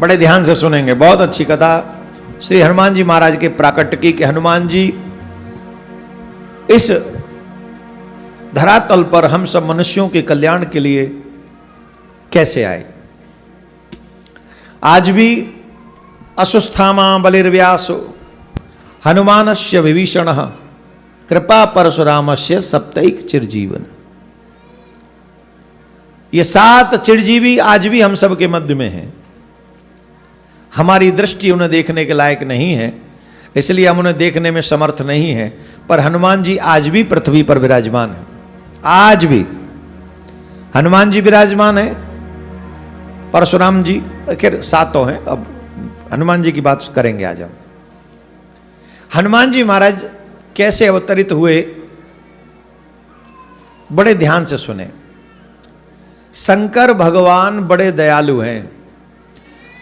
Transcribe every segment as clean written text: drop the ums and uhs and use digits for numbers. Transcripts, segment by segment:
बड़े ध्यान से सुनेंगे, बहुत अच्छी कथा। श्री हनुमान जी महाराज के प्राकट्य के हनुमान जी इस धरातल पर हम सब मनुष्यों के कल्याण के लिए कैसे आए। आज भी अश्वस्थामा बलिर्व्यासो हनुमानस्य विभीषण कृपा परशुरामस्य सप्तैक चिरजीवन। ये 7 चिरजीवी आज भी हम सब के मध्य में हैं। हमारी दृष्टि उन्हें देखने के लायक नहीं है, इसलिए हम उन्हें देखने में समर्थ नहीं है, पर हनुमान जी आज भी पृथ्वी पर विराजमान है। आज भी हनुमान जी विराजमान है, परशुराम जी खैर 7 हैं, अब हनुमान जी की बात करेंगे आज हम। हनुमान जी महाराज कैसे अवतरित हुए, बड़े ध्यान से सुने। शंकर भगवान बड़े दयालु हैं,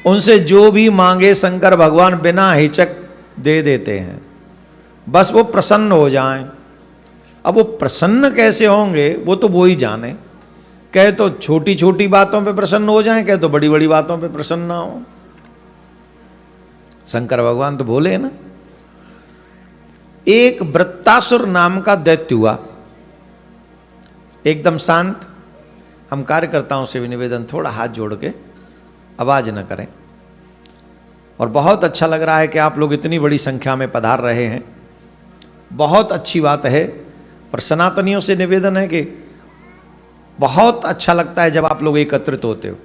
उनसे जो भी मांगे शंकर भगवान बिना हिचक दे देते हैं, बस वो प्रसन्न हो जाएं। अब वो प्रसन्न कैसे होंगे वो तो वो ही जाने। कहे तो छोटी छोटी बातों पे प्रसन्न हो जाएं, कहे तो बड़ी बड़ी बातों पे प्रसन्न ना हो। शंकर भगवान तो बोले ना। एक वृत्तासुर नाम का दैत्य हुआ, एकदम शांत। हम कार्यकर्ताओं से भी निवेदन, थोड़ा हाथ जोड़ के आवाज न करें। और बहुत अच्छा लग रहा है कि आप लोग इतनी बड़ी संख्या में पधार रहे हैं, बहुत अच्छी बात है। पर सनातनियों से निवेदन है कि बहुत अच्छा लगता है जब आप लोग एकत्रित होते हो।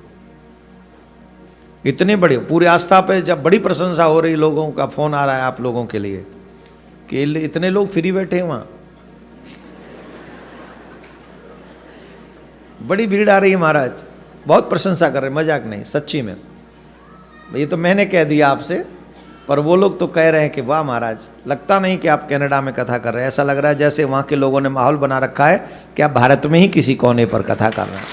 इतने बड़े पूरी आस्था पे जब बड़ी प्रशंसा हो रही, लोगों का फोन आ रहा है आप लोगों के लिए कि इतने लोग फ्री बैठे हैं, वहां बड़ी भीड़ आ रही है महाराज, बहुत प्रशंसा कर रहे हैं, मजाक नहीं, सच्ची में। ये तो मैंने कह दिया आपसे, पर वो लोग तो कह रहे हैं कि वाह महाराज, लगता नहीं कि आप कनाडा में कथा कर रहे हैं। ऐसा लग रहा है जैसे वहाँ के लोगों ने माहौल बना रखा है कि आप भारत में ही किसी कोने पर कथा कर रहे हैं।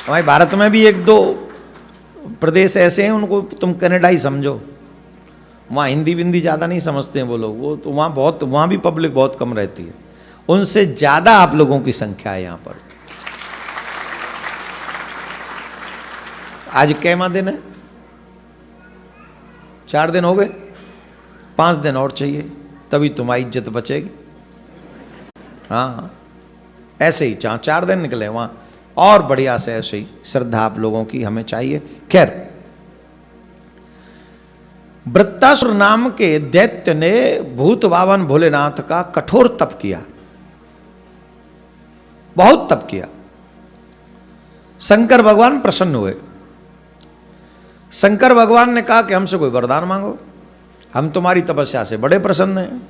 हमारे भारत में भी 1-2 प्रदेश ऐसे हैं, उनको तुम कनाडा ही समझो। वहाँ हिंदी विंदी ज़्यादा नहीं समझते हैं वो लोग, वो तो वहाँ भी पब्लिक बहुत कम रहती है। उनसे ज़्यादा आप लोगों की संख्या है यहाँ पर। आज कैमा दिन है? 4 दिन हो गए, 5 दिन और चाहिए, तभी तुम्हारी इज्जत बचेगी। हाँ, ऐसे ही 4 दिन निकले वहाँ, और बढ़िया से ऐसे ही श्रद्धा आप लोगों की हमें चाहिए। खैर, वृत्तासुर नाम के दैत्य ने भूत बावन भोलेनाथ का कठोर तप किया, बहुत तप किया। शंकर भगवान प्रसन्न हुए। शंकर भगवान ने कहा कि हमसे कोई वरदान मांगो, हम तुम्हारी तपस्या से बड़े प्रसन्न हैं।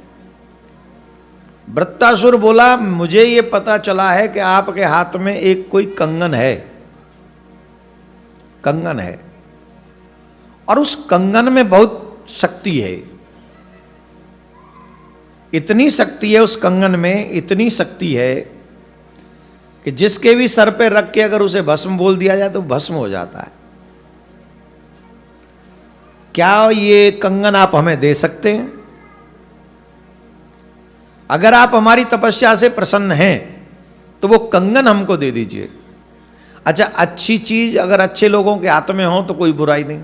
वृत्तासुर बोला, मुझे ये पता चला है कि आपके हाथ में एक कोई कंगन है, कंगन है, और उस कंगन में बहुत शक्ति है। इतनी शक्ति है उस कंगन में, इतनी शक्ति है कि जिसके भी सर पे रख के अगर उसे भस्म बोल दिया जाए तो भस्म हो जाता है। क्या ये कंगन आप हमें दे सकते हैं? अगर आप हमारी तपस्या से प्रसन्न हैं तो वो कंगन हमको दे दीजिए। अच्छा, अच्छी चीज अगर अच्छे लोगों के हाथ में हो तो कोई बुराई नहीं,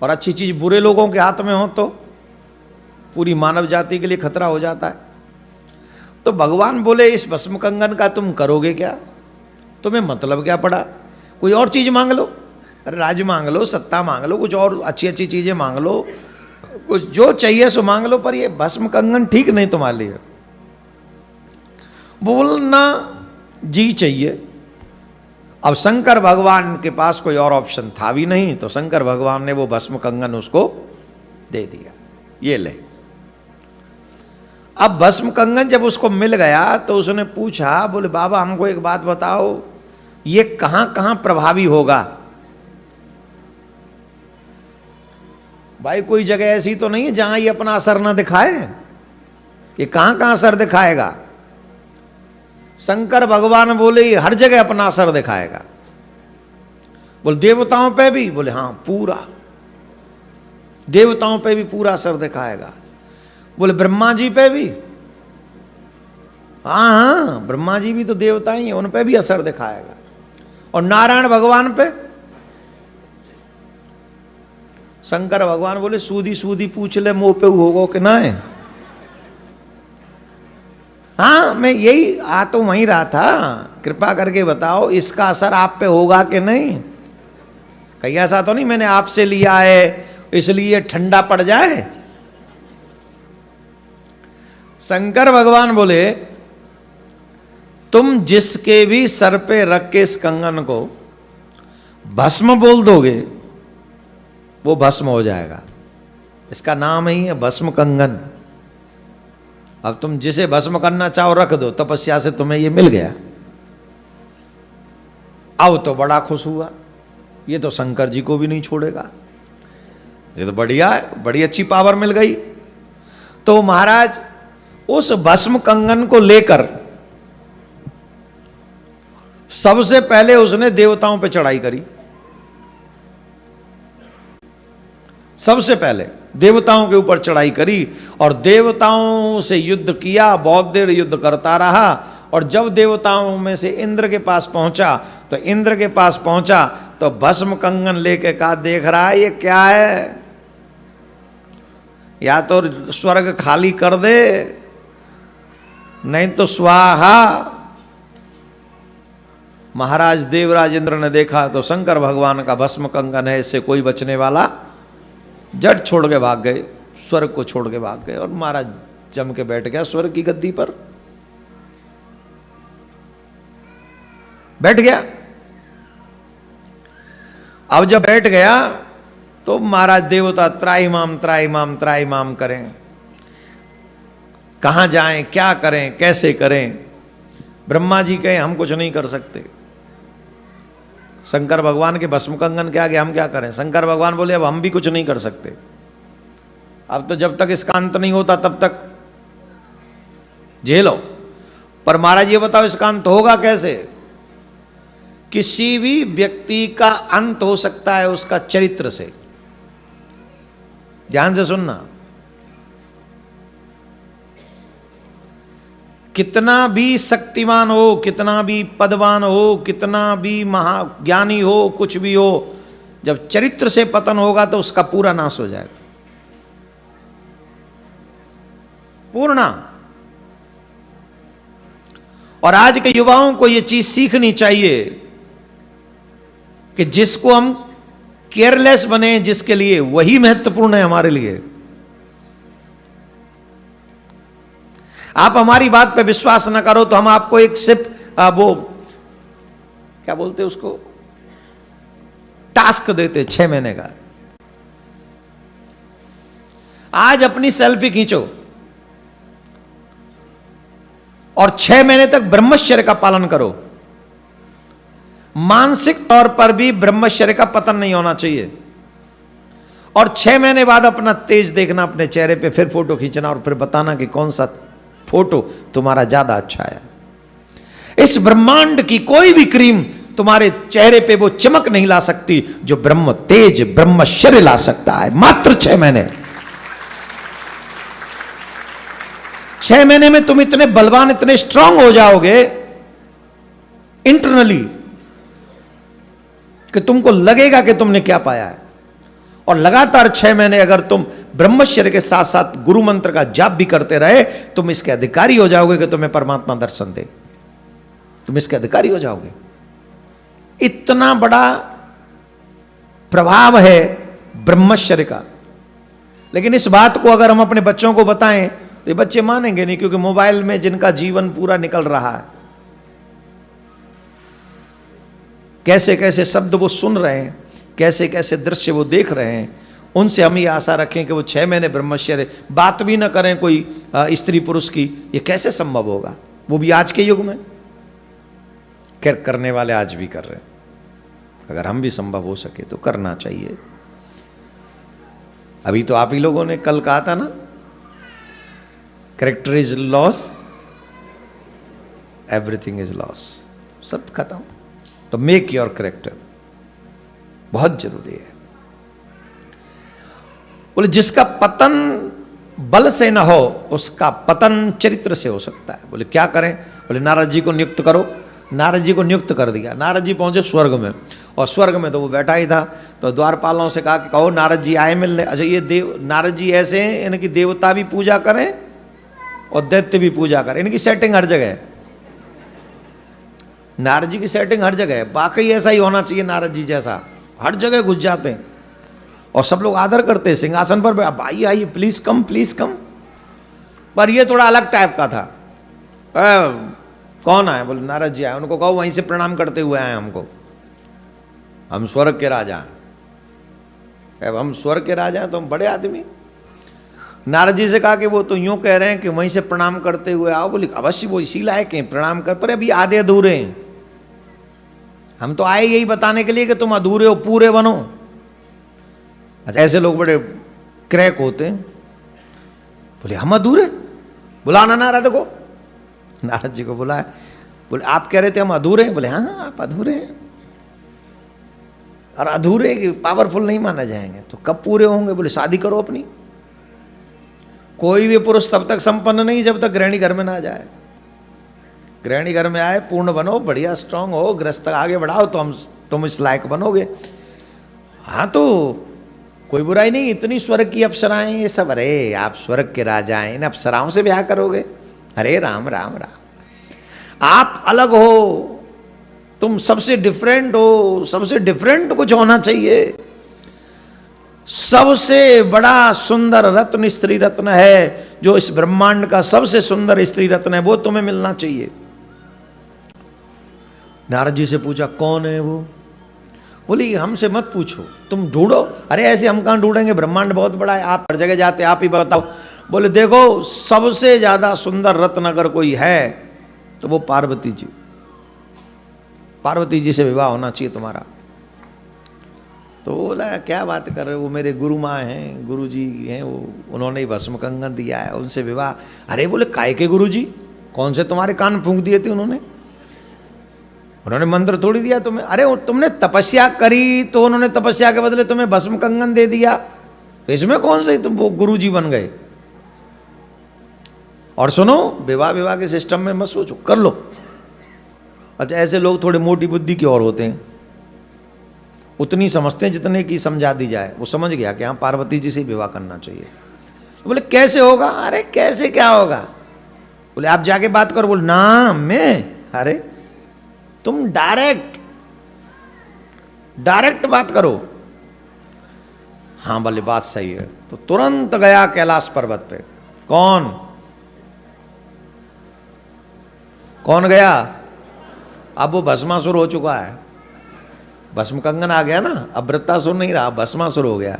और अच्छी चीज बुरे लोगों के हाथ में हो तो पूरी मानव जाति के लिए खतरा हो जाता है। तो भगवान बोले, इस भस्म कंगन का तुम करोगे क्या? तुम्हें मतलब क्या पड़ा? कोई और चीज मांग लो, राज मांग लो, सत्ता मांग लो, कुछ और अच्छी अच्छी चीजें मांग लो, कुछ जो चाहिए सो मांग लो, पर ये भस्म कंगन ठीक नहीं तुम्हारे लिए। बोलना जी चाहिए। अब शंकर भगवान के पास कोई और ऑप्शन था भी नहीं, तो शंकर भगवान ने वो भस्म कंगन उसको दे दिया, ये ले। अब भस्म कंगन जब उसको मिल गया तो उसने पूछा, बोले बाबा हमको एक बात बताओ, ये कहां कहां प्रभावी होगा? भाई कोई जगह ऐसी तो नहीं है जहां ये अपना असर ना दिखाए, ये कहां कहां असर दिखाएगा? शंकर भगवान बोले हर जगह अपना असर दिखाएगा। बोले देवताओं पे भी? बोले हाँ, पूरा देवताओं पे भी पूरा असर दिखाएगा। बोले ब्रह्मा जी पे भी? हाँ हाँ, ब्रह्मा जी भी तो देवता ही हैं, उन पे भी असर दिखाएगा। और नारायण भगवान पे शंकर भगवान बोले सूदी सूदी पूछ ले मुंह पे होगो कि ना है। हाँ मैं यही आ तो वहीं रहा था, कृपा करके बताओ इसका असर आप पे होगा कि नहीं। कहीं ऐसा तो नहीं मैंने आपसे लिया है इसलिए ठंडा पड़ जाए। शंकर भगवान बोले तुम जिसके भी सर पे रख के इस कंगन को भस्म बोल दोगे वो भस्म हो जाएगा। इसका नाम ही है भस्म कंगन। अब तुम जिसे भस्म करना चाहो रख दो, तपस्या से तुम्हें ये मिल गया। अब तो बड़ा खुश हुआ, ये तो शंकर जी को भी नहीं छोड़ेगा, ये तो बढ़िया है, बड़ी अच्छी पावर मिल गई। तो महाराज उस भस्म कंगन को लेकर सबसे पहले उसने देवताओं पे चढ़ाई करी। सबसे पहले देवताओं के ऊपर चढ़ाई करी और देवताओं से युद्ध किया। बहुत देर युद्ध करता रहा और जब देवताओं में से इंद्र के पास पहुंचा तो इंद्र के पास पहुंचा तो भस्म कंगन लेके कहा देख रहा है ये क्या है, या तो स्वर्ग खाली कर दे नहीं तो स्वाहा। महाराज देवराज इंद्र ने देखा तो शंकर भगवान का भस्म कंगन है, इससे कोई बचने वाला, जट छोड़ के भाग गए, स्वर्ग को छोड़ के भाग गए। और महाराज जम के बैठ गया स्वर्ग की गद्दी पर, बैठ गया। अब जब बैठ गया तो महाराज देवता त्राईमाम त्राईमाम त्राईमाम करें, कहां जाएं, क्या करें, कैसे करें। ब्रह्मा जी कहे हम कुछ नहीं कर सकते। शंकर भगवान के भस्म कंगन के आगे हम क्या करें। शंकर भगवान बोले अब हम भी कुछ नहीं कर सकते, अब तो जब तक इसका अंत नहीं होता तब तक झेलो। पर महाराज ये बताओ इसका अंत होगा कैसे। किसी भी व्यक्ति का अंत हो सकता है उसका चरित्र से। ध्यान से सुनना, कितना भी शक्तिमान हो, कितना भी पदवान हो, कितना भी महाज्ञानी हो, कुछ भी हो, जब चरित्र से पतन होगा तो उसका पूरा नाश हो जाएगा, पूर्ण। और आज के युवाओं को यह चीज सीखनी चाहिए कि जिसको हम केयरलेस बने जिसके लिए, वही महत्वपूर्ण है हमारे लिए। आप हमारी बात पे विश्वास न करो तो हम आपको एक सिप वो क्या बोलते उसको, टास्क देते 6 महीने का। आज अपनी सेल्फी खींचो और 6 महीने तक ब्रह्मचर्य का पालन करो। मानसिक तौर पर भी ब्रह्मचर्य का पतन नहीं होना चाहिए। और 6 महीने बाद अपना तेज देखना अपने चेहरे पे, फिर फोटो खींचना और फिर बताना कि कौन सा फोटो तुम्हारा ज्यादा अच्छा है। इस ब्रह्मांड की कोई भी क्रीम तुम्हारे चेहरे पे वो चमक नहीं ला सकती जो ब्रह्म तेज ब्रह्मचर्य ला सकता है। मात्र 6 महीने। 6 महीने में तुम इतने बलवान, इतने स्ट्रांग हो जाओगे इंटरनली कि तुमको लगेगा कि तुमने क्या पाया है। और लगातार 6 महीने अगर तुम ब्रह्मचर्य के साथ साथ गुरु मंत्र का जाप भी करते रहे, तुम इसके अधिकारी हो जाओगे कि तुम्हें परमात्मा दर्शन दे। तुम इसके अधिकारी हो जाओगे। इतना बड़ा प्रभाव है ब्रह्मचर्य का। लेकिन इस बात को अगर हम अपने बच्चों को बताएं तो ये बच्चे मानेंगे नहीं, क्योंकि मोबाइल में जिनका जीवन पूरा निकल रहा है, कैसे कैसे शब्द वो सुन रहे हैं, कैसे कैसे दृश्य वो देख रहे हैं, उनसे हम ये आशा रखें कि वो 6 महीने ब्रह्मचर्य बात भी ना करें कोई स्त्री पुरुष की, ये कैसे संभव होगा। वो भी आज के युग में। खैर करने वाले आज भी कर रहे हैं, अगर हम भी संभव हो सके तो करना चाहिए। अभी तो आप ही लोगों ने कल कहा था ना, character is loss, everything is loss, सब खत्म। तो मेक योर कैरेक्टर, बहुत जरूरी है। बोले जिसका पतन बल से न हो उसका पतन चरित्र से हो सकता है। बोले क्या करें। बोले नारद जी को नियुक्त करो, नारद जी को नियुक्त कर दिया। नारद जी पहुंचे स्वर्ग में, और स्वर्ग में तो वो बैठा ही था। तो द्वारपालों से कहा कि कहो नारद जी आए मिलने। अच्छा, ये देव नारद जी ऐसे हैं, इनकी देवता भी पूजा करें और दैत्य भी पूजा करें, इनकी सेटिंग हर जगह है। नारद जी की सेटिंग हर जगह है, वाकई ऐसा ही होना चाहिए। नारद जी जैसा हर जगह घुस जाते हैं और सब लोग आदर करते हैं। सिंहासन पर भाई आइए, प्लीज कम प्लीज कम। पर ये थोड़ा अलग टाइप का था। कौन आए? बोले नारद जी आए। उनको कहो वहीं से प्रणाम करते हुए आए हमको, हम स्वर्ग के राजा हैं। अब हम स्वर्ग के राजा हैं तो हम बड़े आदमी। नारद जी से कहा कि वो तो यूं कह रहे हैं कि वहीं से प्रणाम करते हुए आओ। बोले अवश्य वो इसी लायक हैं प्रणाम कर, पर अभी आधे अधूरे हैं। हम तो आए यही बताने के लिए कि तुम अधूरे हो, पूरे बनो। अच्छा, ऐसे लोग बड़े क्रैक होते हैं। बोले हम अधूरे? बुलाना नारद को। नारद जी को बुलाया। बोले आप कह रहे थे हम अधूरे हैं? बोले हाँ हाँ आप अधूरे हैं, और अधूरे पावरफुल नहीं माना जाएंगे तो कब पूरे होंगे? बोले शादी करो अपनी। कोई भी पुरुष तब तक संपन्न नहीं जब तक गृहिणी घर में ना जाए। गृहिणी घर में आए, पूर्ण बनो, बढ़िया स्ट्रांग हो, गृहस्थ आगे बढ़ाओ तो तुम इस लायक बनोगे। हाँ तो कोई बुराई नहीं, इतनी स्वर्ग की अप्सराएं ये सब, अरे आप स्वर्ग के राजा हैं, इन अप्सराओं से ब्याह करोगे? अरे राम राम राम, आप अलग हो, तुम सबसे डिफरेंट हो, सबसे डिफरेंट कुछ होना चाहिए। सबसे बड़ा सुंदर रत्न स्त्री रत्न है, जो इस ब्रह्मांड का सबसे सुंदर स्त्री रत्न है, वो तुम्हें मिलना चाहिए। नारद जी से पूछा कौन है वो? बोली हमसे मत पूछो, तुम ढूंढो। अरे ऐसे हम कहां ढूंढेंगे, ब्रह्मांड बहुत बड़ा है, आप हर जगह जाते, आप ही बताओ। बोले देखो, सबसे ज्यादा सुंदर रत्न अगर कोई है तो वो पार्वती जी। पार्वती जी से विवाह होना चाहिए तुम्हारा। तो बोला क्या बात कर रहे हो, वो मेरे गुरु माँ हैं, गुरु जी हैं, वो उन्होंने ही भस्म कंगन दिया है, उनसे विवाह। अरे बोले काय के गुरु जी? कौन से तुम्हारे कान फूंक दिए थे उन्होंने? उन्होंने मंत्र थोड़ी दिया तुम्हें। अरे तुमने तपस्या करी तो उन्होंने तपस्या के बदले तुम्हें भस्म कंगन दे दिया, इसमें कौन से तुम वो गुरु जी बन गए? और सुनो, विवाह के सिस्टम में मत सोचो, कर लो। अच्छा, ऐसे लोग थोड़े मोटी बुद्धि की और होते हैं, उतनी समझते हैं जितने की समझा दी जाए। वो समझ गया कि हाँ पार्वती जी से विवाह करना चाहिए। तो बोले कैसे होगा? अरे कैसे क्या होगा? बोले आप जाके बात करो। बोले ना मैं, अरे तुम डायरेक्ट बात करो। हाँ बोले बात सही है। तो तुरंत गया कैलाश पर्वत पे। कौन गया? अब वो भस्मासुर हो चुका है, भस्म कंगन आ गया ना, अब वृत्तासुर नहीं रहा, भस्मासुर हो गया।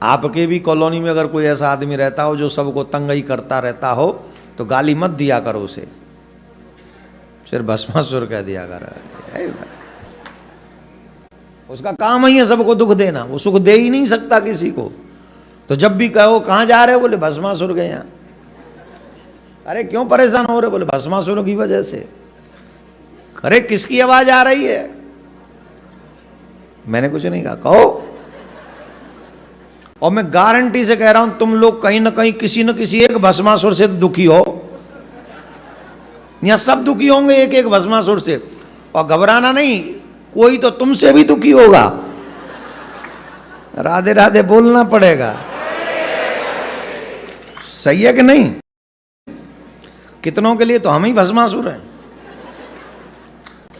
आपके भी कॉलोनी में अगर कोई ऐसा आदमी रहता हो जो सबको तंगई करता रहता हो तो गाली मत दिया करो उसे, सिर्फ भस्मासुर कह दिया करो। उसका काम ही है सबको दुख देना, वो सुख दे ही नहीं सकता किसी को। तो जब भी कहो कहां जा रहे हो? बोले भस्मासुर गए यहाँ। अरे क्यों परेशान हो रहे? बोले भस्मासुर की वजह से। अरे किसकी आवाज आ रही है? मैंने कुछ नहीं कहा, कहो। और मैं गारंटी से कह रहा हूं तुम लोग कहीं ना कहीं किसी न किसी एक भस्मासुर से दुखी हो। यहां सब दुखी होंगे एक एक भस्मासुर से। और घबराना नहीं, कोई तो तुमसे भी दुखी होगा। राधे राधे बोलना पड़ेगा, सही है कि नहीं? कितनों के लिए तो हम ही भस्मासुर हैं।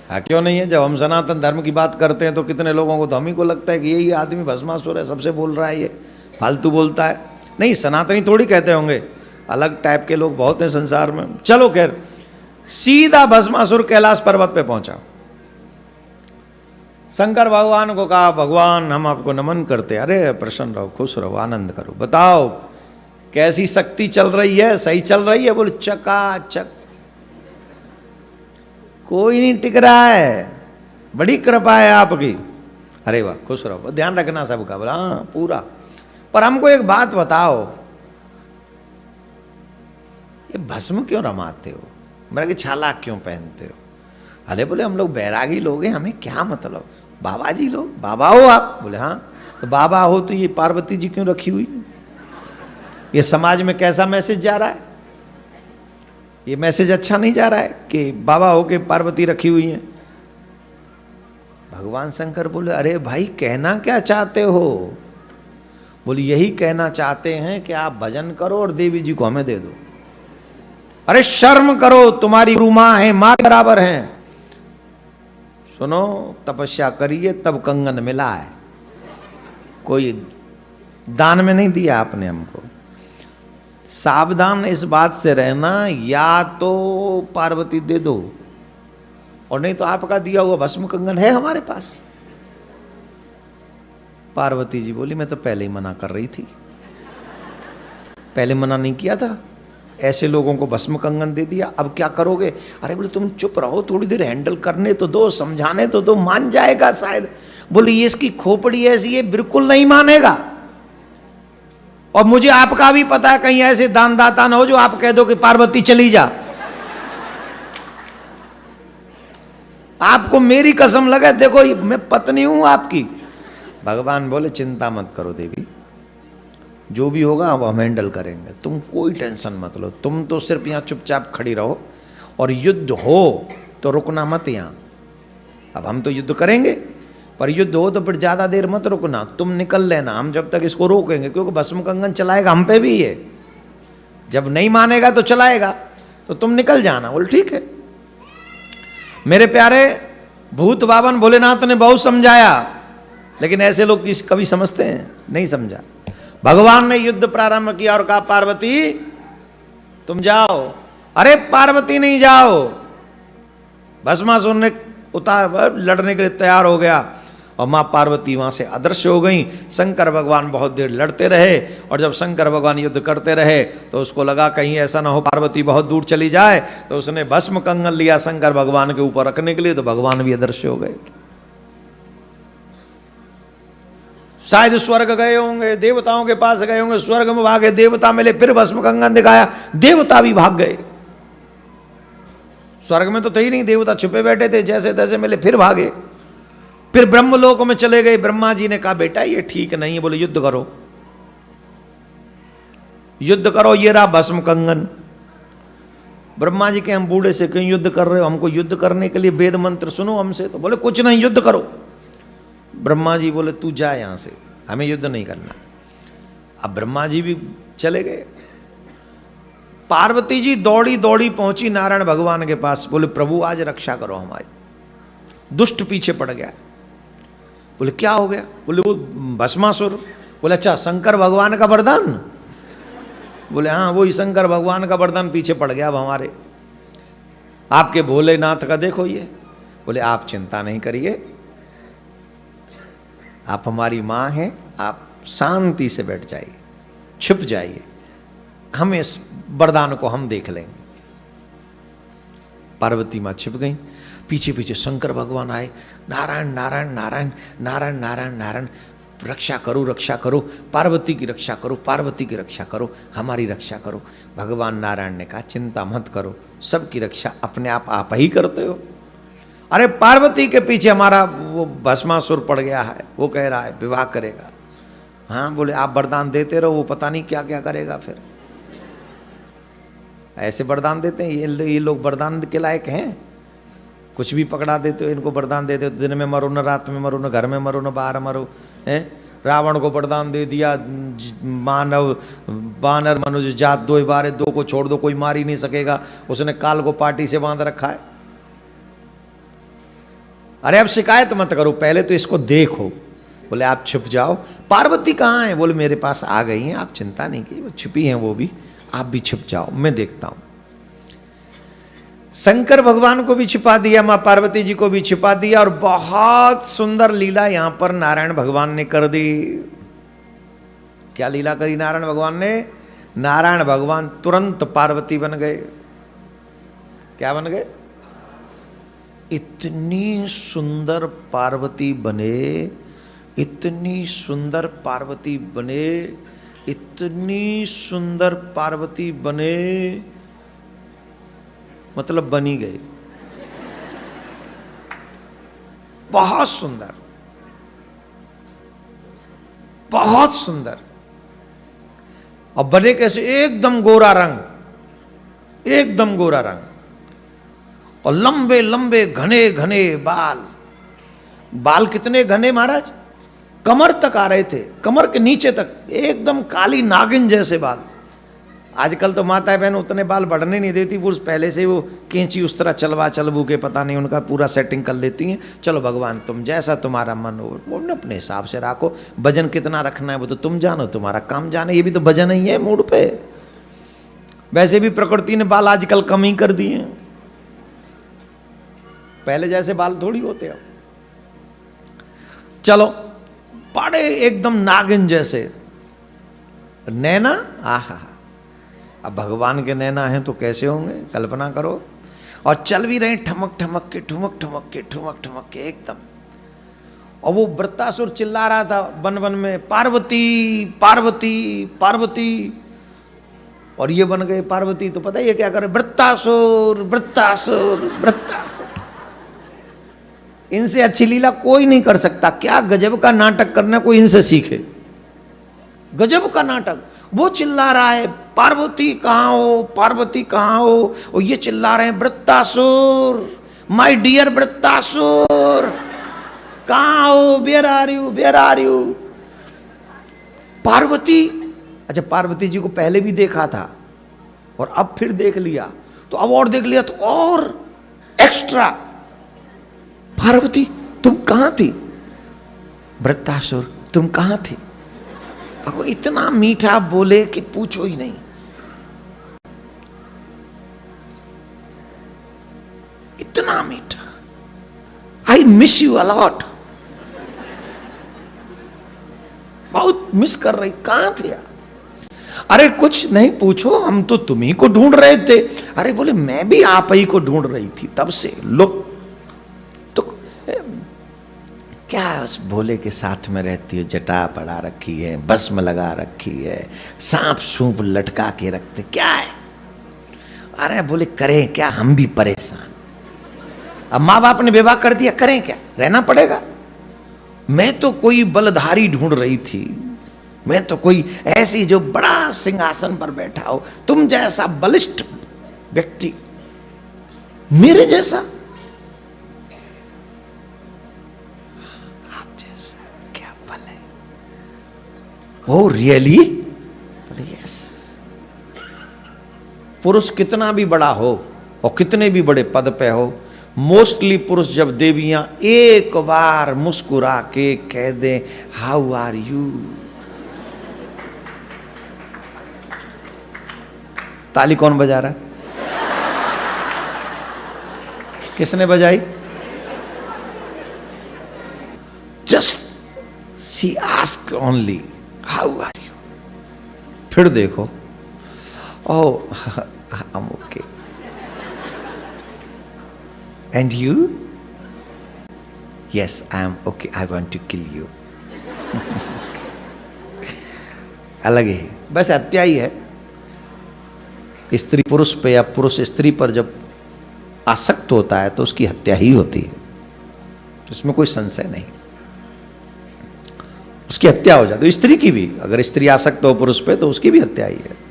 हाँ क्यों नहीं है? जब हम सनातन धर्म की बात करते हैं तो कितने लोगों को तो हम ही को लगता है कि यही आदमी भस्मासुर है, सबसे बोल रहा है, ये फालतू बोलता है। नहीं, सनातनी थोड़ी कहते होंगे, अलग टाइप के लोग बहुत हैं संसार में। चलो खैर, सीधा भस्मासुर कैलाश पर्वत पे पहुंचा। शंकर भगवान को कहा भगवान हम आपको नमन करते। अरे प्रसन्न रहो, खुश रहो, आनंद करो, बताओ कैसी शक्ति चल रही है? सही चल रही है? बोले चकाचक, कोई नहीं टिक रहा है, बड़ी कृपा है आपकी। अरे वाह, खुश रहो, ध्यान रखना सबका। बोला हाँ पूरा। पर हमको एक बात बताओ, ये भस्म क्यों रमाते हो? मेरा कि छाला क्यों पहनते हो? अरे बोले हम लोग बैरागी लोग हैं, हमें क्या मतलब? बाबा जी लोग, बाबा हो आप? बोले हाँ। तो बाबा हो तो ये पार्वती जी क्यों रखी हुई? ये समाज में कैसा मैसेज जा रहा है? ये मैसेज अच्छा नहीं जा रहा है कि बाबा होके पार्वती रखी हुई है। भगवान शंकर बोले अरे भाई कहना क्या चाहते हो? बोले यही कहना चाहते हैं कि आप भजन करो और देवी जी को हमें दे दो। अरे शर्म करो, तुम्हारी गुरु मां है, मां के बराबर हैं। सुनो, तपस्या करिए तब कंगन मिला है, कोई दान में नहीं दिया आपने हमको। सावधान इस बात से रहना, या तो पार्वती दे दो और नहीं तो आपका दिया हुआ भस्म कंगन है हमारे पास। पार्वती जी बोली मैं तो पहले ही मना कर रही थी, पहले मना नहीं किया था, ऐसे लोगों को भस्म कंगन दे दिया, अब क्या करोगे? अरे बोले तुम चुप रहो, थोड़ी देर हैंडल करने तो दो, समझाने तो दो, मान जाएगा शायद। बोले ये इसकी खोपड़ी ऐसी है, बिल्कुल नहीं मानेगा। और मुझे आपका भी पता है, कहीं ऐसे दानदाता ना हो जो आप कह दो कि पार्वती चली जा। आपको मेरी कसम लगे, देखो मैं पत्नी हूं आपकी। भगवान बोले चिंता मत करो देवी, जो भी होगा अब हम हैंडल करेंगे, तुम कोई टेंशन मत लो, तुम तो सिर्फ यहाँ चुपचाप खड़ी रहो और युद्ध हो तो रुकना मत यहाँ। अब हम तो युद्ध करेंगे, पर युद्ध हो तो फिर ज़्यादा देर मत रुकना, तुम निकल लेना, हम जब तक इसको रोकेंगे, क्योंकि भस्म कंगन चलाएगा हम पे भी है, जब नहीं मानेगा तो चलाएगा, तो तुम निकल जाना। बोल ठीक है। मेरे प्यारे भूत बावन भोलेनाथ ने बहुत समझाया, लेकिन ऐसे लोग कभी समझते हैं? नहीं समझा। भगवान ने युद्ध प्रारंभ किया और कहा पार्वती तुम जाओ। अरे पार्वती नहीं जाओ। भस्मासुर ने लड़ने के लिए तैयार हो गया और मां पार्वती वहां से अदृश्य हो गई। शंकर भगवान बहुत देर लड़ते रहे और जब शंकर भगवान युद्ध करते रहे तो उसको लगा कहीं ऐसा ना हो पार्वती बहुत दूर चली जाए, तो उसने भस्म कंगन लिया शंकर भगवान के ऊपर रखने के लिए, तो भगवान भी अदृश्य हो गए। शायद स्वर्ग गए होंगे, देवताओं के पास गए होंगे, स्वर्ग में भागे, देवता मिले, फिर भस्म कंगन दिखाया, देवता भी भाग गए। स्वर्ग में तो थे ही नहीं, देवता छुपे बैठे थे, जैसे तैसे मिले फिर भागे। फिर ब्रह्मलोक में चले गए। ब्रह्मा जी ने कहा बेटा ये ठीक नहीं है, बोले युद्ध करो, युद्ध करो, ये रहा भस्म कंगन। ब्रह्मा जी के हम बूढ़े से कहीं युद्ध कर रहे हो, हमको युद्ध करने के लिए वेद मंत्र सुनो हमसे, तो बोले कुछ नहीं युद्ध करो। ब्रह्मा जी बोले तू जा यहां से, हमें युद्ध नहीं करना। अब ब्रह्मा जी भी चले गए। पार्वती जी दौड़ी दौड़ी पहुंची नारायण भगवान के पास, बोले प्रभु आज रक्षा करो हमारी, दुष्ट पीछे पड़ गया। बोले क्या हो गया? बोले वो भस्मासुर। बोले अच्छा शंकर भगवान का वरदान? बोले हाँ वही शंकर भगवान का वरदान पीछे पड़ गया अब हमारे, आपके भोलेनाथ का देखो ये। बोले आप चिंता नहीं करिए, आप हमारी माँ हैं, आप शांति से बैठ जाइए, छुप जाइए, हम इस वरदान को हम देख लेंगे। पार्वती माँ छिप गई। पीछे पीछे शंकर भगवान आए, नारायण नारायण नारायण नारायण नारायण नारायण, रक्षा करो रक्षा करो, पार्वती की रक्षा करो, पार्वती की रक्षा करो, हमारी रक्षा करो। भगवान नारायण ने कहा चिंता मत करो, सबकी रक्षा अपने आप ही करते हो। अरे पार्वती के पीछे हमारा वो भस्मासुर पड़ गया है, वो कह रहा है विवाह करेगा। हाँ बोले आप वरदान देते रहो, वो पता नहीं क्या क्या करेगा। फिर ऐसे वरदान देते हैं ये लोग, वरदान के लायक हैं? कुछ भी पकड़ा देते हो इनको, वरदान देते हो, दिन में मरो न रात में मरो न घर में मरो न बाहर मरो। हैं रावण को वरदान दे दिया, मानव बानर मनुष्य जात दो बारे, दो को छोड़ दो कोई मार ही नहीं सकेगा, उसने काल को पार्टी से बांध रखा है। अरे अब शिकायत मत करो, पहले तो इसको देखो। बोले आप छुप जाओ। पार्वती कहाँ है? बोले मेरे पास आ गई हैं, आप चिंता नहीं कीजिए, वो छुपी हैं वो भी, आप भी छुप जाओ, मैं देखता हूं। शंकर भगवान को भी छिपा दिया, मां पार्वती जी को भी छिपा दिया, और बहुत सुंदर लीला यहां पर नारायण भगवान ने कर दी। क्या लीला करी नारायण भगवान ने? नारायण भगवान तुरंत पार्वती बन गए। क्या बन गए? इतनी सुंदर पार्वती बने, इतनी सुंदर पार्वती बने, इतनी सुंदर पार्वती बने, मतलब बनी गए। बहुत सुंदर, बहुत सुंदर। और बने कैसे? एकदम गोरा रंग, एकदम गोरा रंग और लंबे लंबे घने घने बाल। बाल कितने घने महाराज, कमर तक आ रहे थे, कमर के नीचे तक, एकदम काली नागिन जैसे बाल। आजकल तो माताएं बहन उतने बाल बढ़ने नहीं देती, वो पहले से वो कैंची उस तरह चलबू के पता नहीं उनका पूरा सेटिंग कर लेती हैं। चलो भगवान तुम जैसा तुम्हारा मन हो वो अपने हिसाब से रखो, वजन कितना रखना है वो तो तुम जानो, तुम्हारा काम जाने, ये भी तो वजन ही है मूड पे। वैसे भी प्रकृति ने बाल आजकल कम ही कर दिए हैं, पहले जैसे बाल थोड़ी होते अब। चलो बड़े एकदम नागिन जैसे नैना, आहा, अब भगवान के नैना हैं तो कैसे होंगे कल्पना करो। और चल भी रहे ठमक ठमक के ठुमक ठुमक के ठुमक ठुमक के एकदम। और वो वृत्तासुर चिल्ला रहा था वन वन में, पार्वती पार्वती पार्वती, और ये बन गए पार्वती। तो पता ही है क्या करे, वृत्तासुर वृत्तासुर वृत्तासुर। इनसे अच्छी लीला कोई नहीं कर सकता। क्या गजब का नाटक करना, कोई इनसे सीखे, गजब का नाटक। वो चिल्ला रहा है पार्वती कहाँ हो, पार्वती कहाँ हो, और ये चिल्ला रहे हैं वृत्तासुर, माय डियर वृत्तासुर कहाँ हो, where are you, where are you. Parvati, अच्छा पार्वती जी को पहले भी देखा था और अब फिर देख लिया, तो अब और देख लिया तो और एक्स्ट्रा। पार्वती तुम कहां थी, वृत्तासुर तुम कहां थी। भगवान इतना मीठा बोले कि पूछो ही नहीं, इतना मीठा। आई मिस यू अलॉट, बहुत मिस कर रही, कहां थे आप। अरे कुछ नहीं पूछो, हम तो तुम्ही को ढूंढ रहे थे। अरे बोले मैं भी आप ही को ढूंढ रही थी तब से। लो तो क्या उस भोले के साथ में रहती हो, जटा पड़ा रखी है, भस्म लगा रखी है, सांप सूप लटका के रखते, क्या है। अरे बोले करें क्या, हम भी परेशान। अब माँ बाप ने विवाह कर दिया, करें क्या, रहना पड़ेगा। मैं तो कोई बलधारी ढूंढ रही थी, मैं तो कोई ऐसी जो बड़ा सिंहासन पर बैठा हो, तुम जैसा बलिष्ठ व्यक्ति, मेरे जैसा, आप जैसा, क्या बल है। Oh really, yes. पुरुष कितना भी बड़ा हो और कितने भी बड़े पद पे हो, मोस्टली पुरुष जब देवियां एक बार मुस्कुरा के कह दें हाउ आर यू, ताली कौन बजा रहा है, किसने बजाई। Just see ask only how are you, फिर देखो oh I am okay, and you, yes I am okay, I want to kill you. अलग ही, बस हत्या ही है। स्त्री पुरुष पे या पुरुष स्त्री पर जब आसक्त होता है तो उसकी हत्या ही होती है, इसमें कोई संशय नहीं, उसकी हत्या हो जाती है। स्त्री की भी, अगर स्त्री आसक्त हो पुरुष पे तो उसकी भी हत्या ही है।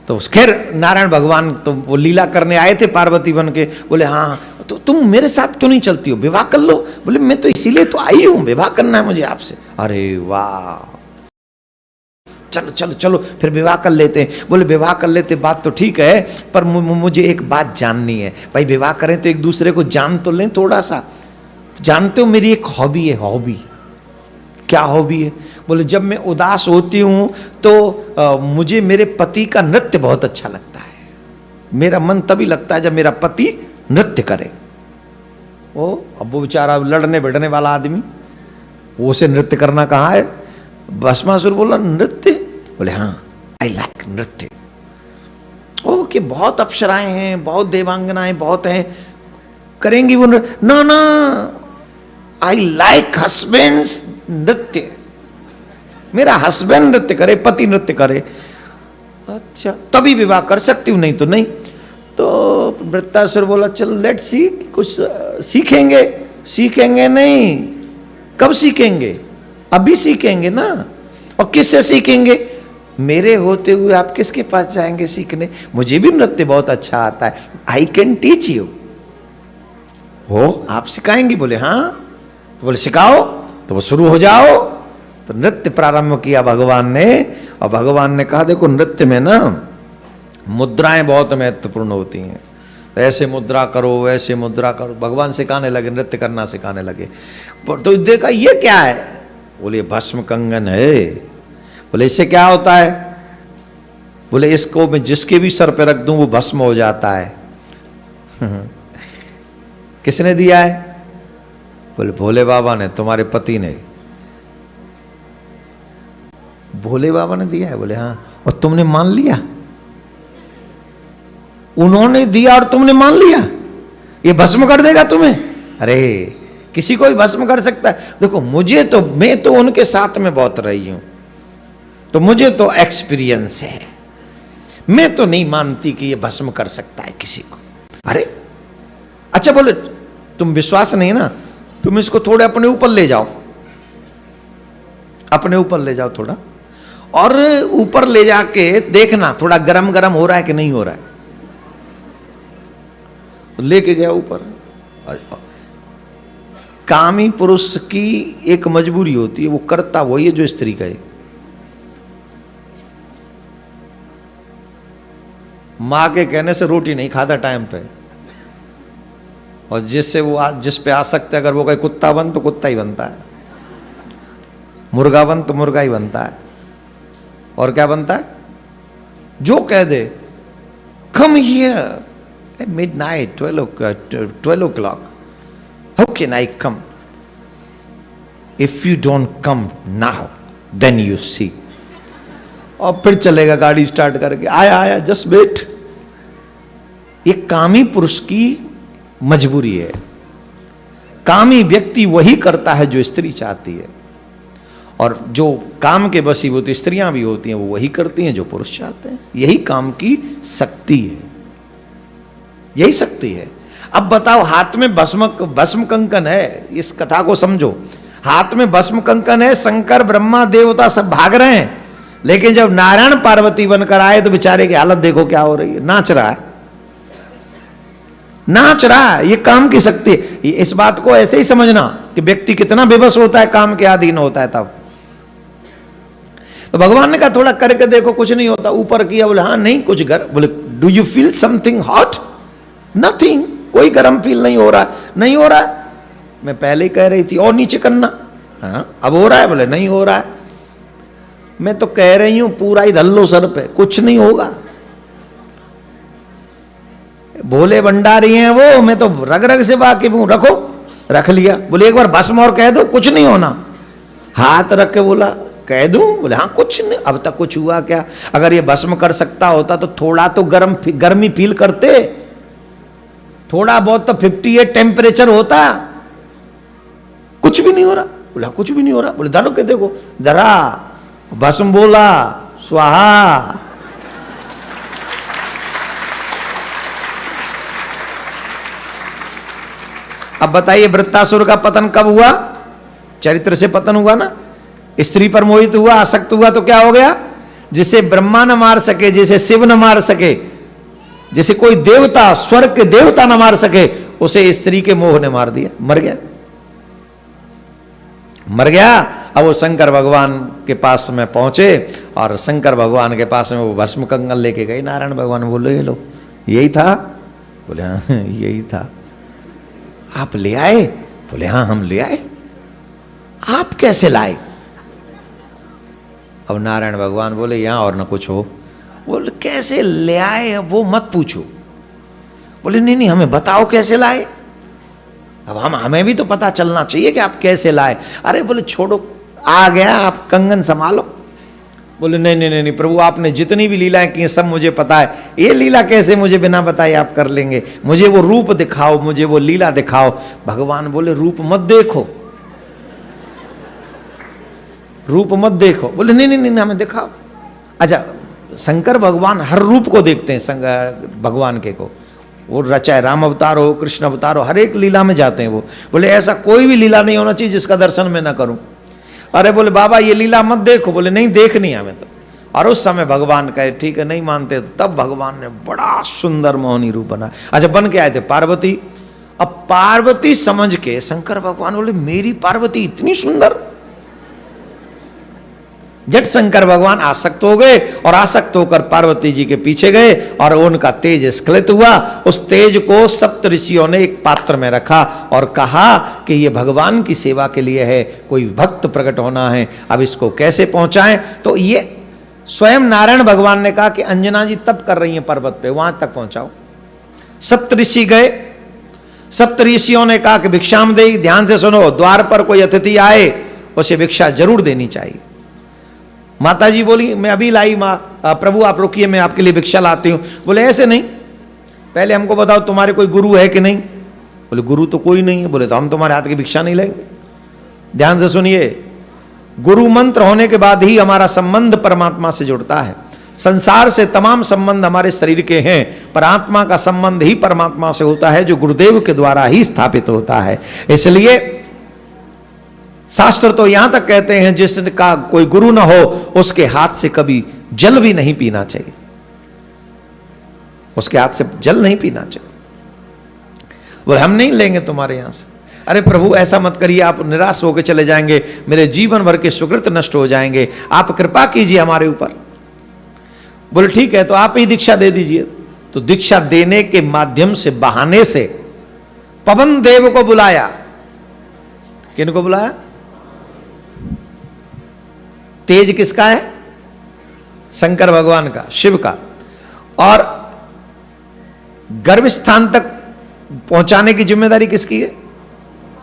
तो खैर नारायण भगवान तो वो लीला करने आए थे पार्वती बन के, बोले हाँ तो तुम मेरे साथ क्यों नहीं चलती हो, विवाह कर लो। बोले मैं तो इसीलिए तो आई हूं, विवाह करना है मुझे आपसे। अरे वाह, चलो चलो चलो फिर विवाह कर लेते हैं। बोले विवाह कर लेते, बात तो ठीक है, पर मुझे एक बात जाननी है। भाई विवाह करें तो एक दूसरे को जान तो लें थोड़ा सा। जानते हो मेरी एक हॉबी है, हॉबी। क्या हॉबी है। बोले जब मैं उदास होती हूं तो मुझे मेरे पति का नृत्य बहुत अच्छा लगता है। मेरा मन तभी लगता है जब मेरा पति नृत्य करे। ओ अब वो बेचारा लड़ने बैठने वाला आदमी, वो से नृत्य करना कहाँ है। भस्मासुर बोला नृत्य, बोले हाँ आई लाइक नृत्य। ओके बहुत अप्सराएं हैं, बहुत देवांगनाएं बहुत हैं, करेंगी वो नृत्य। ना ना आई लाइक हस्बैंड्स नृत्य, मेरा हस्बैंड नृत्य करे, पति नृत्य करे। अच्छा तभी विवाह कर सकती हूँ, नहीं तो नहीं। तो वृत्तासुर बोला चलो लेट्स सी, कुछ सीखेंगे। सीखेंगे नहीं, कब सीखेंगे, अभी सीखेंगे ना। और किससे सीखेंगे, मेरे होते हुए आप किसके पास जाएंगे सीखने? मुझे भी नृत्य बहुत अच्छा आता है, आई कैन टीच यू। हो, आप सिखाएंगी? बोले हाँ। तो बोले सिखाओ। तो वो शुरू हो जाओ। तो नृत्य प्रारंभ किया भगवान ने, और भगवान ने कहा देखो नृत्य में ना मुद्राएं बहुत महत्वपूर्ण होती हैं, तो ऐसे मुद्रा करो, ऐसे मुद्रा करो। भगवान सिखाने लगे, नृत्य करना सिखाने लगे। तो देखा ये क्या है? बोले भस्म कंगन है। बोले इससे क्या होता है? बोले इसको मैं जिसके भी सर पे रख दूं वो भस्म हो जाता है। किसने दिया है? बोले भोले बाबा ने, तुम्हारे पति ने। भोले बाबा ने दिया है? बोले हाँ। और तुमने मान लिया? उन्होंने दिया और तुमने मान लिया? ये भस्म कर देगा तुम्हें? अरे किसी को भी भस्म कर सकता है। देखो मुझे तो, मैं तो उनके साथ में बहुत रही हूं, तो मुझे तो एक्सपीरियंस है। मैं तो नहीं मानती कि ये भस्म कर सकता है किसी को। अरे अच्छा, बोले तुम विश्वास नहीं ना, तुम इसको थोड़े अपने ऊपर ले जाओ, अपने ऊपर ले जाओ थोड़ा, और ऊपर ले जाके देखना थोड़ा गरम गरम हो रहा है कि नहीं हो रहा है। तो लेके गया ऊपर। कामी पुरुष की एक मजबूरी होती है, वो करता वही है जो स्त्री कहे। मां के कहने से रोटी नहीं खाता टाइम पे, और जिससे वो जिस पे आ सकते, अगर वो कहे कुत्ता बन तो कुत्ता ही बनता है, मुर्गा बन तो मुर्गा ही बनता है, और क्या बनता है? जो कह दे come here midnight 12 o'clock, how can I come? If you don't come now then you see. और फिर चलेगा गाड़ी स्टार्ट करके, आया आया जस्ट वेट। ये कामी पुरुष की मजबूरी है। कामी व्यक्ति वही करता है जो स्त्री चाहती है, और जो काम के वशीभूत स्त्रियां भी होती हैं वो वही करती हैं जो पुरुष चाहते हैं। यही काम की शक्ति है, यही शक्ति है। अब बताओ, हाथ में भस्म कंकन है, इस कथा को समझो। हाथ में भस्म कंकन है, शंकर ब्रह्मा देवता सब भाग रहे हैं, लेकिन जब नारायण पार्वती बनकर आए तो बेचारे की हालत देखो क्या हो रही है। नाच रहा है, नाच रहा है। ये काम की शक्ति है। इस बात को ऐसे ही समझना कि व्यक्ति कितना बेबस होता है, काम के अधीन होता है तब। तो भगवान ने कहा थोड़ा करके देखो, कुछ नहीं होता। ऊपर किया, बोले हाँ नहीं कुछ बोले do you feel something hot? Nothing, कोई गर्म फील नहीं हो रहा। नहीं हो रहा, मैं पहले ही कह रही थी और नीचे करना। हाँ अब हो रहा है? बोले नहीं हो रहा है। मैं तो कह रही हूं पूरा ही धर लो सर पे, कुछ नहीं होगा। भोले भंडारी हैं वो, मैं तो रग रग से वाकिफ हूं। रखो, रख लिया। बोले एक बार भस्म और कह दो, कुछ नहीं होना। हाथ रख के बोला कह दूं? बोले हाँ कुछ नहीं। अब तक कुछ हुआ क्या? अगर ये भस्म कर सकता होता तो थोड़ा तो गर्मी फील करते, थोड़ा बहुत तो 58 टेम्परेचर होता। कुछ भी नहीं हो रहा। बोला कुछ भी नहीं हो रहा। बोले धरो के देखो। धरा, भस्म बोला, स्वाहा। अब बताइए वृत्तासुर का पतन कब हुआ? चरित्र से पतन हुआ ना। स्त्री पर मोहित हुआ, आसक्त हुआ, तो क्या हो गया? जिसे ब्रह्मा न मार सके, जिसे शिव न मार सके, जिसे कोई देवता, स्वर्ग के देवता न मार सके, उसे स्त्री के मोह ने मार दिया। मर गया, मर गया। अब वो शंकर भगवान के पास में पहुंचे, और शंकर भगवान के पास में वो भस्म कंगन लेके गए। नारायण भगवान बोले ये लो, यही था? बोले हाँ यही था। आप ले आए? बोले हाँ हम ले आए। आप कैसे लाए? अब नारायण भगवान बोले यहां और न कुछ हो। बोले कैसे ले आए वो मत पूछो। बोले नहीं नहीं हमें बताओ कैसे लाए। अब हमें भी तो पता चलना चाहिए कि आप कैसे लाए। अरे बोले छोड़ो, आ गया, आप कंगन संभालो। बोले नहीं नहीं नहीं प्रभु, आपने जितनी भी लीलाएं की सब मुझे पता है। ये लीला कैसे मुझे बिना बताए आप कर लेंगे? मुझे वो रूप दिखाओ, मुझे वो लीला दिखाओ। भगवान बोले रूप मत देखो, रूप मत देखो। बोले नहीं नहीं नहीं हमें दिखाओ। अच्छा, शंकर भगवान हर रूप को देखते हैं। भगवान के को वो चाहे राम अवतार हो, कृष्ण अवतार हो, हर एक लीला में जाते हैं वो। बोले ऐसा कोई भी लीला नहीं होना चाहिए जिसका दर्शन मैं ना करूं। अरे बोले बाबा ये लीला मत देखो। बोले नहीं देखनी हमें तो। और उस समय भगवान कहे ठीक है नहीं मानते, तो तब भगवान ने बड़ा सुंदर मोहनी रूप बना। अच्छा, बन के आए थे पार्वती। अब पार्वती समझ के शंकर भगवान बोले मेरी पार्वती इतनी सुंदर। जट शंकर भगवान आसक्त हो गए और आसक्त होकर पार्वती जी के पीछे गए और उनका तेज स्खलित हुआ। उस तेज को सप्त ऋषियों ने एक पात्र में रखा और कहा कि ये भगवान की सेवा के लिए है, कोई भक्त प्रकट होना है, अब इसको कैसे पहुंचाएं। तो ये स्वयं नारायण भगवान ने कहा कि अंजना जी तप कर रही हैं पर्वत पे, वहां तक पहुंचाओ। सप्त ऋषि गए। सप्त ऋषियों ने कहा कि भिक्षाम दे, ध्यान से सुनो, द्वार पर कोई अतिथि आए उसे भिक्षा जरूर देनी चाहिए। माता जी बोली मैं अभी लाई माँ, प्रभु आप रुकिए मैं आपके लिए भिक्षा लाती हूं। बोले ऐसे नहीं, पहले हमको बताओ तुम्हारे कोई गुरु है कि नहीं। बोले गुरु तो कोई नहीं है। बोले तो हम तुम्हारे हाथ की भिक्षा नहीं लेंगे। ध्यान से सुनिए, गुरु मंत्र होने के बाद ही हमारा संबंध परमात्मा से जुड़ता है। संसार से तमाम संबंध हमारे शरीर के हैं, पर आत्मा का संबंध ही परमात्मा से होता है, जो गुरुदेव के द्वारा ही स्थापित होता है। इसलिए शास्त्र तो यहां तक कहते हैं जिसका कोई गुरु ना हो उसके हाथ से कभी जल भी नहीं पीना चाहिए, उसके हाथ से जल नहीं पीना चाहिए। बोले हम नहीं लेंगे तुम्हारे यहां से। अरे प्रभु ऐसा मत करिए, आप निराश होकर चले जाएंगे, मेरे जीवन भर के सुकृत नष्ट हो जाएंगे, आप कृपा कीजिए हमारे ऊपर। बोले ठीक है तो आप ही दीक्षा दे दीजिए। तो दीक्षा देने के माध्यम से, बहाने से पवन देव को बुलाया। किनको बुलाया? तेज किसका है? शंकर भगवान का, शिव का। और गर्भ स्थान तक पहुंचाने की जिम्मेदारी किसकी है?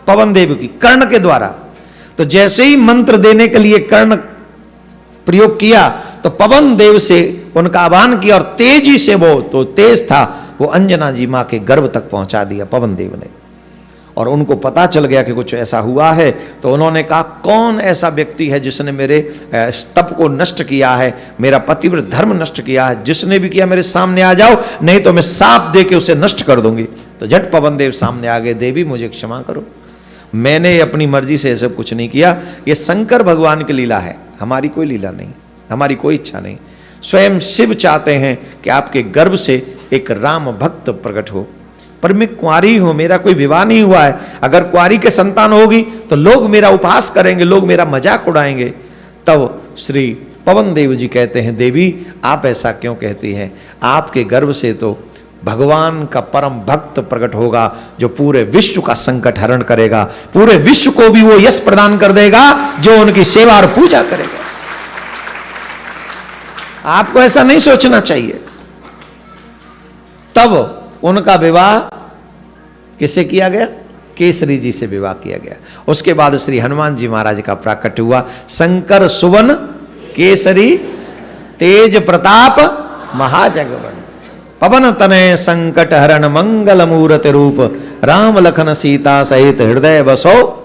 पवन देव की, कर्ण के द्वारा। तो जैसे ही मंत्र देने के लिए कर्ण प्रयोग किया तो पवन देव से उनका आह्वान किया और तेजी से, वो तो तेज था, वो अंजना जी मां के गर्भ तक पहुंचा दिया पवन देव ने। और उनको पता चल गया कि कुछ ऐसा हुआ है, तो उन्होंने कहा कौन ऐसा व्यक्ति है जिसने मेरे तप को नष्ट किया है, मेरा पतिव्रत धर्म नष्ट किया है, जिसने भी किया मेरे सामने आ जाओ, नहीं तो मैं साप दे के उसे नष्ट कर दूंगी। तो झट पवन देव सामने आ गए, देवी मुझे क्षमा करो, मैंने अपनी मर्जी से सब कुछ नहीं किया, ये शंकर भगवान की लीला है, हमारी कोई लीला नहीं, हमारी कोई इच्छा नहीं। स्वयं शिव चाहते हैं कि आपके गर्भ से एक राम भक्त प्रकट हो, पर मैं कुंवारी हूं, मेरा कोई विवाह नहीं हुआ है। अगर कुंवारी के संतान होगी तो लोग मेरा उपहास करेंगे, लोग मेरा मजाक उड़ाएंगे। तब श्री पवन देव जी कहते हैं देवी आप ऐसा क्यों कहती हैं, आपके गर्भ से तो भगवान का परम भक्त प्रकट होगा जो पूरे विश्व का संकट हरण करेगा, पूरे विश्व को भी वो यश प्रदान कर देगा जो उनकी सेवा और पूजा करेगा। आपको ऐसा नहीं सोचना चाहिए। तब उनका विवाह किससे किया गया? केसरी जी से विवाह किया गया। उसके बाद श्री हनुमान जी महाराज का प्राकट्य हुआ। शंकर सुवन केसरी तेज प्रताप महाजगवन, पवन तनय संकट हरण मंगल मूर्ति रूप, राम लखन सीता सहित हृदय बसो